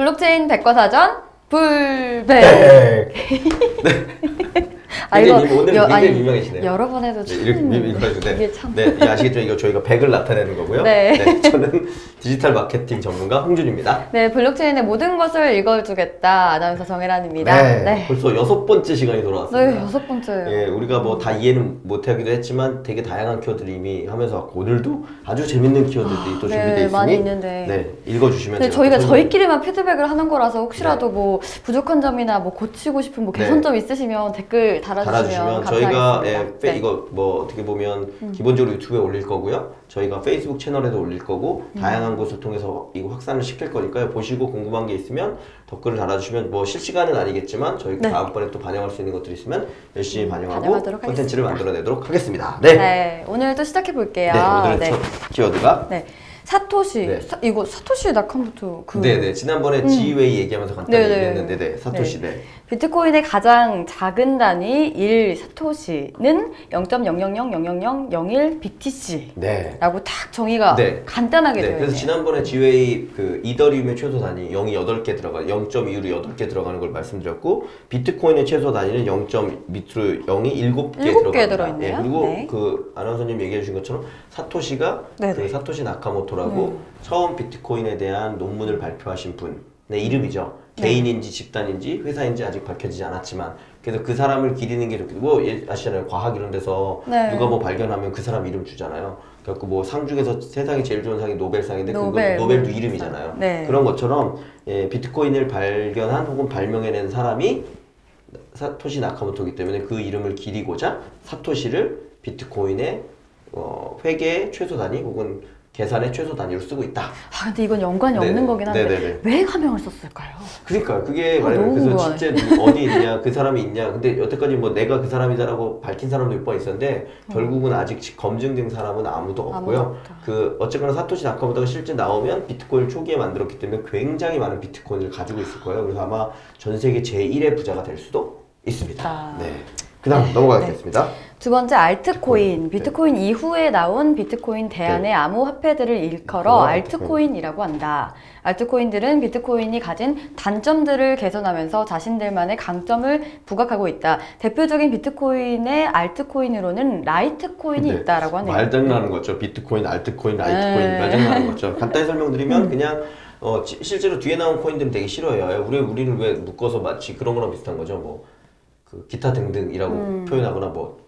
블록체인 백과사전 불백. 네. 아, 이거 오늘 굉장히 유명하시네요. 여러 번 해도 참 이게 참. 네, 아시겠죠? 이거 저희가 100을 나타내는 거고요. 네. 네, 저는 디지털 마케팅 전문가 홍준입니다. 네, 블록체인의 모든 것을 읽어주겠다. 아나운서 정혜란입니다. 네, 네. 벌써 6번째 시간이 돌아왔습니다. 네, 6번째예요. 예, 우리가 뭐 다 이해는 못하기도 했지만 되게 다양한 키워드를 이미 하면서 왔고 오늘도 아주 재밌는 키워드들이 또 준비되어 있으니 많이 있는데. 네, 읽어주시면 네, 저희가 저희끼리만 피드백을 하는 거라서 혹시라도 네. 뭐 부족한 점이나 뭐 고치고 싶은 뭐 개선점 있으시면 댓글 달아주시면 저희가 감사하겠습니다. 이거 뭐 어떻게 보면 기본적으로 유튜브에 올릴 거고요. 저희가 페이스북 채널에도 올릴 거고 다양한 곳을 통해서 이거 확산을 시킬 거니까요. 보시고 궁금한 게 있으면 댓글을 달아주시면 뭐 실시간은 아니겠지만 저희가 다음번에 또 반영할 수 있는 것들이 있으면 열심히 반영하고 콘텐츠를 만들어내도록 하겠습니다. 네. 네, 오늘 또 시작해 볼게요. 네, 오늘의 첫 키워드가 사토시. 네. 이거 사토시 나카모토 네네. 지난번에 지웨이 얘기하면서 간단히 얘기했는데 네. 사토시. 네. 비트코인의 가장 작은 단위 1 사토시는 0.00000001 BTC 라고 딱 정의가 간단하게 되어 있네요. 그래서 지난번에 지웨이 그 이더리움의 최소 단위 0이 8개 들어가 0.2로 8개 들어가는 걸 말씀드렸고 비트코인의 최소 단위는 0. 밑으로 0이 7개 들어갑니다. 예, 그리고 그 아나운서님 얘기해 주신 것처럼 사토시가 그 사토시 나카모토라고 처음 비트코인에 대한 논문을 발표하신 분의 이름이죠. 개인인지 집단인지 회사인지 아직 밝혀지지 않았지만 그래서 그 사람을 기리는 게 좋겠고 뭐 아시잖아요. 과학 이런 데서 누가 뭐 발견하면 그 사람 이름 주잖아요. 그래갖고 뭐 상 중에서 세상에 제일 좋은 상이 노벨상인데 노벨도 이름이잖아요. 그런 것처럼 비트코인을 발견한 혹은 발명해낸 사람이 사토시 나카모토이기 때문에 그 이름을 기리고자 사토시를 비트코인의 회계의 최소 단위 혹은 계산의 최소 단위로 쓰고 있다. 아 근데 이건 연관이 없는 거긴 한데 왜 가명을 썼을까요? 그러니까 그게 말이에요. 그래서 진짜 어디 있냐 그 사람이 있냐. 근데 여태까지 뭐 내가 그 사람이다라고 밝힌 사람도 몇 번 있었는데 결국은 아직 검증된 사람은 아무도 없고요. 그 어쨌거나 사토시 나카모토가 실제 나오면 비트코인을 초기에 만들었기 때문에 굉장히 많은 비트코인을 가지고 있을 거예요. 그래서 아마 전 세계 제1의 부자가 될 수도 있습니다. 네. 그다음 넘어가겠습니다. 두 번째 알트코인. 비트코인 이후에 나온 비트코인 대안의 암호화폐들을 일컬어 알트코인이라고 한다. 알트코인들은 비트코인이 가진 단점들을 개선하면서 자신들만의 강점을 부각하고 있다. 대표적인 비트코인의 알트코인으로는 라이트코인이 있다라고 하네요. 말장난하는 거죠. 비트코인, 알트코인, 라이트코인 말장난하는 거죠. 간단히 설명드리면 그냥 실제로 뒤에 나온 코인들은 되게 싫어해요. 우리는 왜 묶어서 마치 그런 거랑 비슷한 거죠. 뭐 그 기타 등등이라고 표현하거나 뭐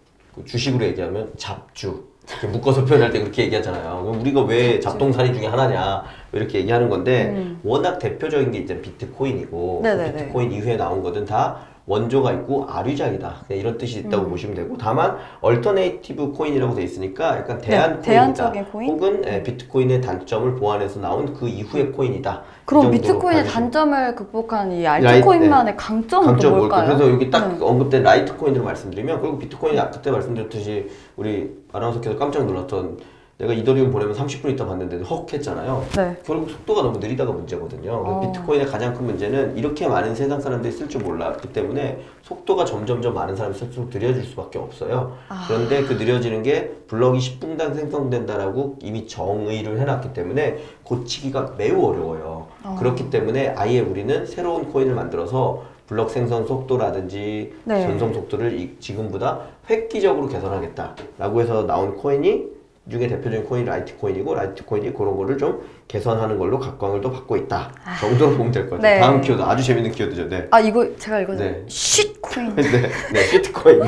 주식으로 얘기하면 잡주 이렇게 묶어서 표현할 때 그렇게 얘기하잖아요. 그럼 우리가 왜 잡동사니 중에 하나냐 이렇게 얘기하는 건데 워낙 대표적인 게 이제 비트코인이고 비트코인 이후에 나온 것은 다 원조가 있고 아류작이다. 그냥 이런 뜻이 있다고 보시면 되고 다만 얼터네이티브 코인이라고 돼 있으니까 약간 대안적인 코인? 혹은 비트코인의 단점을 보완해서 나온 그 이후의 코인이다. 그럼 비트코인의 단점을 극복한 이 알트코인만의 강점은 또 뭘까요? 그래서 여기 딱 언급된 라이트코인으로 말씀드리면 그리고 비트코인이 그때 말씀드렸듯이 우리 아나운서께서 깜짝 놀랐던 내가 이더리움 보내면 30분 있다 봤는데 헉 했잖아요. 결국 속도가 너무 느리다가 문제거든요. 비트코인의 가장 큰 문제는 이렇게 많은 세상 사람들이 쓸 줄 몰랐기 때문에 속도가 점점점 많은 사람이 쓸수록 느려질 수밖에 없어요. 그런데 그 느려지는 게 블럭이 10분당 생성된다라고 이미 정의를 해놨기 때문에 고치기가 매우 어려워요. 그렇기 때문에 아예 우리는 새로운 코인을 만들어서 블럭 생성 속도라든지 전송 속도를 지금보다 획기적으로 개선하겠다라고 해서 나온 코인이 중에 대표적인 코인이 라이트코인이고 라이트코인이 그런 거를 좀 개선하는 걸로 각광을 또 받고 있다 정도로 보면 될 것 같아요. 다음 키워드 아주 재밌는 키워드죠. 이거 제가 읽었는데 쉿코인. 쉿코인.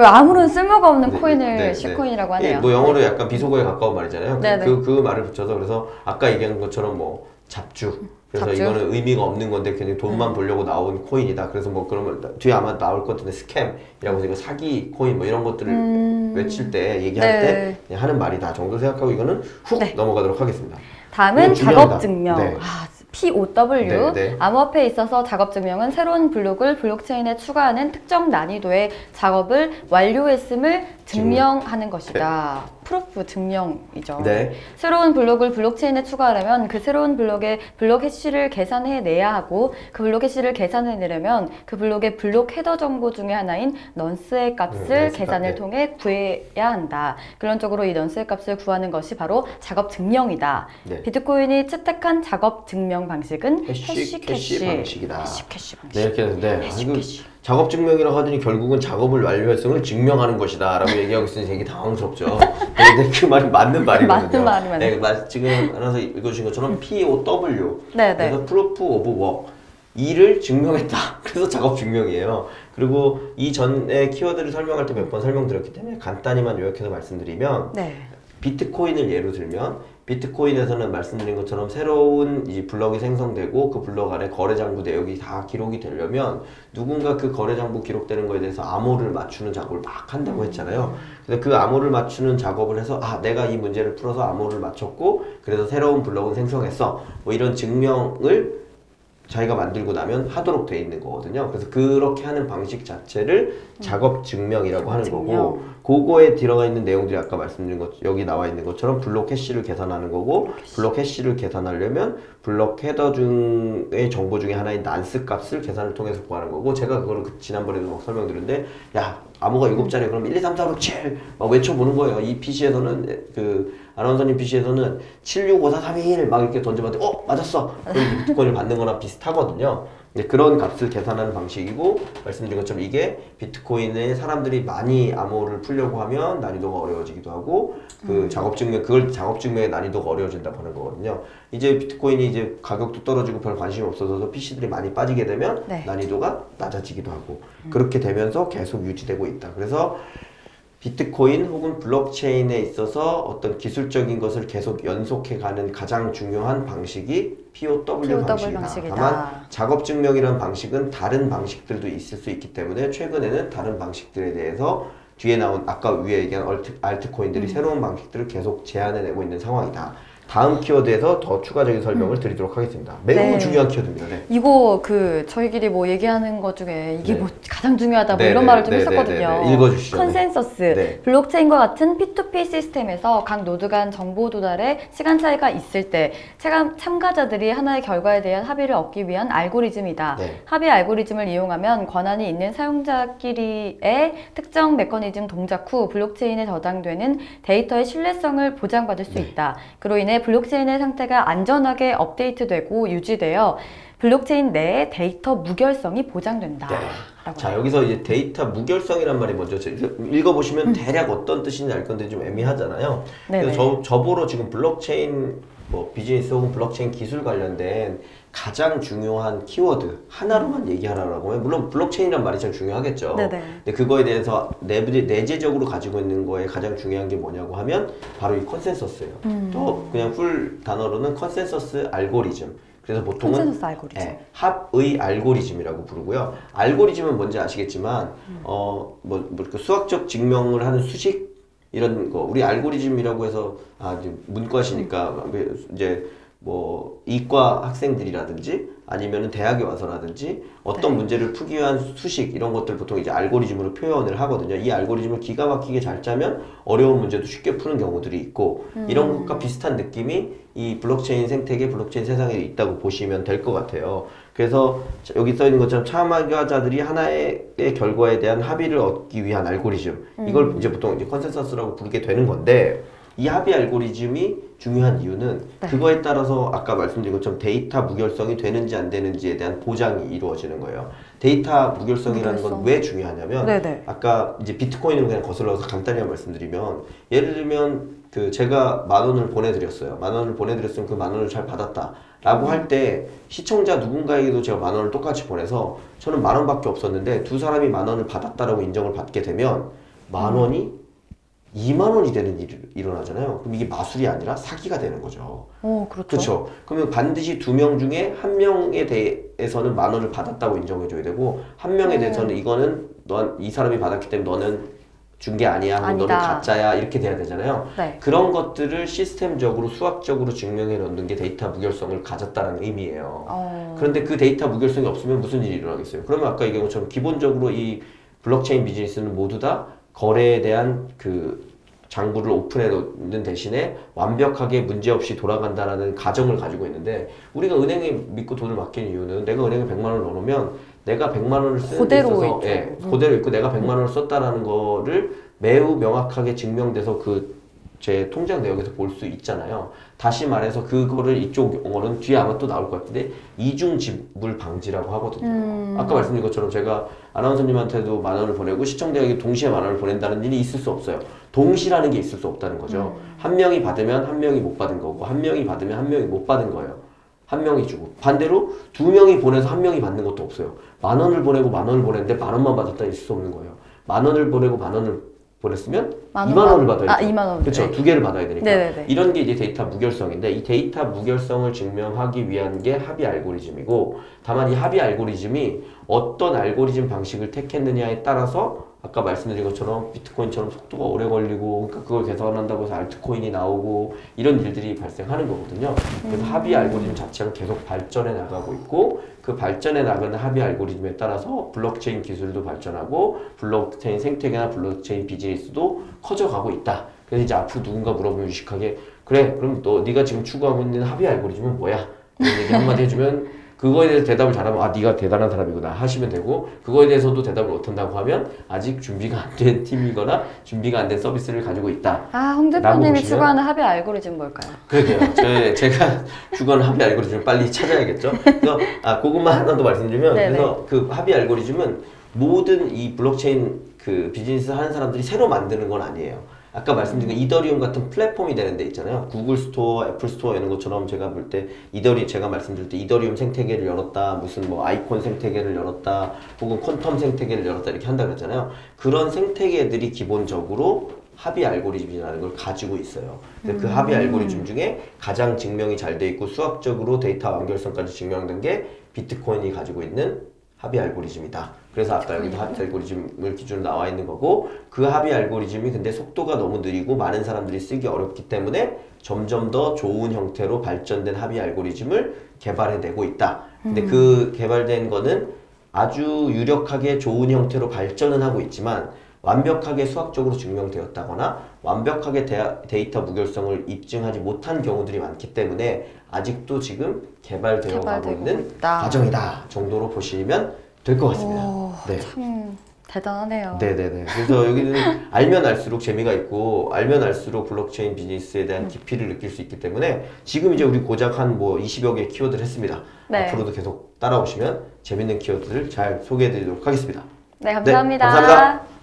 아무런 쓸모가 없는 코인을 쉿코인이라고 하네요. 뭐 영어로 약간 비속어에 가까운 말이잖아요. 그 말을 붙여서 그래서 아까 얘기한 것처럼 뭐 잡주. 그래서 이거는 의미가 없는 건데 그냥 돈만 벌려고 나온 코인이다. 그래서 뭐 그러면 뒤에 아마 나올 것 같은데 스캠이라고 해서 사기 코인 뭐 이런 것들을 외칠 때 얘기할 때 그냥 하는 말이다 정도 생각하고 이거는 훅 넘어가도록 하겠습니다. 다음은 작업증명. POW. 암호화폐에 있어서 작업증명은 새로운 블록을 블록체인에 추가하는 특정 난이도의 작업을 완료했음을 증명하는 것이다. 프루프 증명이죠. 네. 새로운 블록을 블록체인에 추가하려면 그 새로운 블록의 블록 해시를 계산해내야 하고 그 블록 해시를 계산해내려면 그 블록의 블록 헤더 정보 중에 하나인 넌스의 값을 계산을 통해 구해야 한다. 결론적으로 이 넌스의 값을 구하는 것이 바로 작업 증명이다. 네. 비트코인이 채택한 작업 증명 방식은 해시 방식이다. 해시 방식. 네, 이렇게 되는데 작업 증명이라고 하더니 결국은 작업을 완료했음을 증명하는 것이다 라고 얘기하고 있으니 되게 당황스럽죠. 근데 그 말이 맞는 말이거든요. 맞는 말이 네, 지금 하나서 읽어주신 것처럼 POW 네네. 그래서 Proof of Work 일을 증명했다. 그래서 작업 증명이에요. 그리고 이 전에 키워드를 설명할 때 몇 번 설명드렸기 때문에 간단히만 요약해서 말씀드리면 네. 비트코인을 예로 들면 비트코인에서는 말씀드린 것처럼 새로운 이 블럭이 생성되고 그 블럭 안에 거래장부 내역이 다 기록이 되려면 누군가 그 거래장부 기록되는 거에 대해서 암호를 맞추는 작업을 막 한다고 했잖아요. 그래서 그 암호를 맞추는 작업을 해서 내가 이 문제를 풀어서 암호를 맞췄고 그래서 새로운 블럭은 생성했어. 뭐 이런 증명을 자기가 만들고 나면 하도록 돼 있는 거거든요. 그래서 그렇게 하는 방식 자체를 작업 증명이라고 하는 거고, 그거에 들어가 있는 내용들이 아까 말씀드린 것, 여기 나와 있는 것처럼 블록 해시를 계산하는 거고, 블록 해시를 계산하려면 블록 헤더 중의 정보 중에 하나인 난스 값을 계산을 통해서 구하는 거고, 제가 그거를 지난번에도 막 설명드렸는데, 야, 암호가 7자리 그럼 1, 2, 3, 4, 5, 7 막 외쳐보는 거예요. 이 PC에서는 아나운서님 PC에서는 7, 6, 5, 4, 3, 2, 1 막 이렇게 던져봤더니 맞았어! 그럼 비트코인을 받는 거나 비슷하거든요. 그런 값을 계산하는 방식이고 말씀드린 것처럼 이게 비트코인에 사람들이 많이 암호를 풀려고 하면 난이도가 어려워지기도 하고 작업 증명의 난이도가 어려워진다고 하는 거거든요. 이제 비트코인이 이제 가격도 떨어지고 별 관심이 없어져서 PC들이 많이 빠지게 되면 난이도가 낮아지기도 하고 그렇게 되면서 계속 유지되고 있다. 그래서 비트코인 혹은 블록체인에 있어서 어떤 기술적인 것을 계속 연속해가는 가장 중요한 방식이 POW 방식이다. 다만 작업 증명이라는 방식은 다른 방식들도 있을 수 있기 때문에 최근에는 다른 방식들에 대해서 뒤에 나온 아까 위에 얘기한 알트코인들이 새로운 방식들을 계속 제안해내고 있는 상황이다. 다음 키워드에서 더 추가적인 설명을 드리도록 하겠습니다. 매우 중요한 키워드입니다. 네. 이거 저희끼리 뭐 얘기하는 것 중에 이게 뭐 가장 중요하다 뭐 이런 말을 좀 했었거든요. 읽어주시죠. 컨센서스. 블록체인과 같은 P2P 시스템에서 각 노드 간 정보 도달에 시간 차이가 있을 때 참가자들이 하나의 결과에 대한 합의를 얻기 위한 알고리즘이다. 합의 알고리즘을 이용하면 권한이 있는 사용자끼리의 특정 메커니즘 동작 후 블록체인에 저장되는 데이터의 신뢰성을 보장받을 수 있다. 그로 인해 블록체인의 상태가 안전하게 업데이트되고 유지되어 블록체인 내에 데이터 무결성이 보장된다. 자, 여기서 이제 데이터 무결성이란 말이 먼저 읽어보시면 대략 어떤 뜻인지 알 건데 좀 애매하잖아요. 그래서 저보러 지금 블록체인 비즈니스 혹은 블록체인 기술 관련된 가장 중요한 키워드 하나로만 얘기하라고 하면 물론 블록체인이란 말이 제일 중요하겠죠. 근데 그거에 대해서 내재적으로 가지고 있는 거에 가장 중요한 게 뭐냐고 하면 바로 이 컨센서스예요. 또 그냥 풀 단어로는 컨센서스 알고리즘. 그래서 보통은 컨센서스 알고리즘. 합의 알고리즘이라고 부르고요. 알고리즘은 뭔지 아시겠지만 수학적 증명을 하는 수식 이런 거 우리 알고리즘이라고 해서 이제 문과시니까 이제 이과 학생들이라든지 아니면은 대학에 와서라든지 어떤 문제를 풀기 위한 수식 이런 것들 보통 이제 알고리즘으로 표현을 하거든요. 이 알고리즘을 기가 막히게 잘 짜면 어려운 문제도 쉽게 푸는 경우들이 있고 이런 것과 비슷한 느낌이 이 블록체인 생태계, 블록체인 세상에 있다고 보시면 될 것 같아요. 그래서 여기 써 있는 것처럼 참가자들이 하나의 결과에 대한 합의를 얻기 위한 알고리즘 이걸 이제 보통 이제 컨센서스라고 부르게 되는 건데 이 합의 알고리즘이 중요한 이유는 그거에 따라서 아까 말씀드린 것처럼 데이터 무결성이 되는지 안 되는지에 대한 보장이 이루어지는 거예요. 데이터 무결성이라는 건 왜 중요하냐면 아까 이제 비트코인을 그냥 거슬러서 간단히 말씀드리면 예를 들면 제가 10,000원을 보내드렸어요. 10,000원을 보내드렸으면 그 10,000원을 잘 받았다 라고 할 때 시청자 누군가에게도 제가 10,000원을 똑같이 보내서 저는 10,000원밖에 없었는데 두 사람이 10,000원을 받았다라고 인정을 받게 되면 10,000원이 20,000원이 되는 일이 일어나잖아요. 그럼 이게 마술이 아니라 사기가 되는 거죠. 그렇죠. 그러면 반드시 2명 중에 1명에 대해서는 10,000원을 받았다고 인정해줘야 되고 한 명에 대해서는 이거는 이 사람이 받았기 때문에 너는 준 게 아니야, 너는 가짜야 이렇게 돼야 되잖아요. 그런 것들을 시스템적으로 수학적으로 증명해 놓는 게 데이터 무결성을 가졌다는 의미예요. 그런데 그 데이터 무결성이 없으면 무슨 일이 일어나겠어요? 그러면 아까 얘기한 것처럼 기본적으로 이 블록체인 비즈니스는 모두 다 거래에 대한 장부를 오픈해 놓는 대신에 완벽하게 문제없이 돌아간다라는 가정을 가지고 있는데 우리가 은행에 믿고 돈을 맡기는 이유는 내가 은행에 100만 원을 넣어놓으면 내가 100만 원을 쓰는 데 있어서 그대로 있고 내가 100만 원을 썼다라는 거를 매우 명확하게 증명돼서 제 통장 내역에서 볼 수 있잖아요. 다시 말해서 그거를 이쪽 용어는 뒤에 아마 또 나올 것 같은데 이중 지불 방지라고 하거든요. 아까 말씀드린 것처럼 제가 아나운서님한테도 1만 원을 보내고 시청자에게 동시에 1만 원을 보낸다는 일이 있을 수 없어요. 동시라는 게 있을 수 없다는 거죠. 한 명이 받으면 한 명이 못 받은 거고 한 명이 받으면 한 명이 못 받은 거예요. 한 명이 주고 반대로 2명이 보내서 한 명이 받는 것도 없어요. 1만 원을 보내고 1만 원을 보냈는데 1만 원만 받았다 있을 수 없는 거예요. 1만 원을 보내고 1만 원을 보냈으면 2만 원을 받아야죠. 2만 원. 그렇죠. 두 개를 받아야 되니까. 네네네. 이런 게 이제 데이터 무결성인데 이 데이터 무결성을 증명하기 위한 게 합의 알고리즘이고 다만 이 합의 알고리즘이 어떤 알고리즘 방식을 택했느냐에 따라서 아까 말씀드린 것처럼 비트코인처럼 속도가 오래 걸리고 그러니까 그걸 개선한다고 해서 알트코인이 나오고 이런 일들이 발생하는 거거든요. 그래서 합의 알고리즘 자체가 계속 발전해 나가고 있고 그 발전해 나가는 합의 알고리즘에 따라서 블록체인 기술도 발전하고 블록체인 생태계나 블록체인 비즈니스도 커져가고 있다. 그래서 이제 앞으로 누군가 물어보면 유식하게 그래 그럼 네가 지금 추구하고 있는 합의 알고리즘은 뭐야? 이런 얘기 한마디 해주면 그거에 대해서 대답을 잘하면 아 네가 대단한 사람이구나 하시면 되고 그거에 대해서도 대답을 못한다고 하면 아직 준비가 안 된 팀이거나 준비가 안 된 서비스를 가지고 있다. 홍 대표님이 추구하는 합의 알고리즘 뭘까요? 그러게요. 제가 추구하는 합의 알고리즘을 빨리 찾아야겠죠. 그래서 그것만 하나 더 말씀드리면 네네. 그래서 그 합의 알고리즘은 모든 이 블록체인 그 비즈니스 하는 사람들이 새로 만드는 건 아니에요. 아까 말씀드린 이더리움 같은 플랫폼이 되는 데 있잖아요. 구글 스토어, 애플 스토어 이런 것처럼 제가 볼 때 제가 말씀드릴 때 이더리움 생태계를 열었다, 무슨 뭐 아이콘 생태계를 열었다, 혹은 퀀텀 생태계를 열었다 이렇게 한다 그랬잖아요. 그런 생태계들이 기본적으로 합의 알고리즘이라는 걸 가지고 있어요. 근데 그 합의 알고리즘 중에 가장 증명이 잘 돼 있고 수학적으로 데이터 완결성까지 증명된 게 비트코인이 가지고 있는 합의 알고리즘이다. 그래서 아까 여기도 합의 알고리즘을 기준으로 나와 있는 거고 그 합의 알고리즘이 근데 속도가 너무 느리고 많은 사람들이 쓰기 어렵기 때문에 점점 더 좋은 형태로 발전된 합의 알고리즘을 개발해내고 있다. 근데 그 개발된 거는 아주 유력하게 좋은 형태로 발전은 하고 있지만 완벽하게 수학적으로 증명되었다거나 완벽하게 데이터 무결성을 입증하지 못한 경우들이 많기 때문에 아직도 지금 개발되어 가고 있는 과정이다 정도로 보시면 될 것 같습니다. 네. 참 대단하네요. 네네네. 그래서 여기는 알면 알수록 재미가 있고 알면 알수록 블록체인 비즈니스에 대한 깊이를 느낄 수 있기 때문에 지금 이제 우리 고작 한 20여 개 키워드를 했습니다. 네. 앞으로도 계속 따라오시면 재밌는 키워드를 잘 소개해 드리도록 하겠습니다. 네, 감사합니다. 네, 감사합니다.